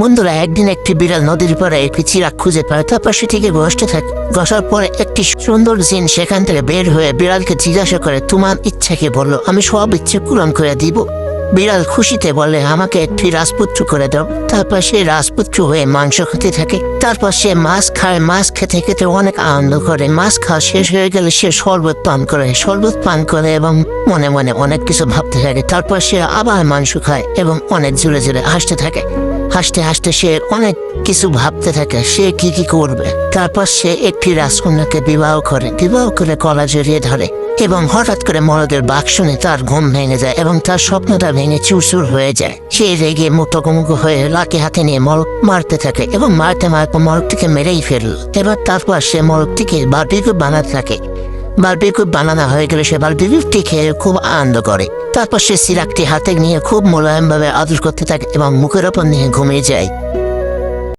বন্ধুরা, একদিন একটি বিড়াল নদীর পাড়ে একটি চিরাগ খুঁজে পায়। তারপর সেটিকে বসতে থাকে। বসার পরে একটি সুন্দর জিন সেখান থেকে বের হয়ে বিড়ালকে জিজ্ঞাসা করে, তোমার ইচ্ছা কি বললো, আমি সব ইচ্ছে পূরণ করে দিব। বিড়াল খুশিতে বলে, আমাকে একটি রাজপুত্র করে দাও। তারপর সে রাজপুত্র হয়ে মাংস খেতে থাকে। তারপর সে মাছ খায়। মাছ খেতে খেতে অনেক আনন্দ করে। মাছ খাওয়া শেষ হয়ে গেলে সে শরবত পান করে এবং মনে মনে অনেক কিছু ভাবতে থাকে। তারপর সে আবার মাংস খায় এবং অনেক জোরে জোরে হাসতে থাকে। হাসতে হাসতে সে অনেক কিছু ভাবতে থাকে, সে কি কি করবে। তারপর সে একটি রাজকন্যাকে বিবাহ করে গলা জড়িয়ে ধরে এবং হঠাৎ করে মরদের বাক শুনে তার ঘুম ভেঙে যায় এবং তার স্বপ্নটা ভেঙে চুরচুর হয়ে যায়। সে রেগে মুখোমুখি হয়ে লাঠি হাতে নিয়ে মরক মারতে থাকে এবং মারতে মারতে মরকটিকে মেরেই ফেলল। তারপর সে মরকটিকে বারবিকিউ বানাতে থাকে। বারবিকিউ বানানো হয়ে গেলে সে বারবিকিউটি খেয়ে খুব আনন্দ করে। তারপর সে চিরাগটি হাতে নিয়ে খুব মোলায়েমভাবে আদর করতে থাকে এবং মুখের ওপর নিয়ে ঘুমিয়ে যায়।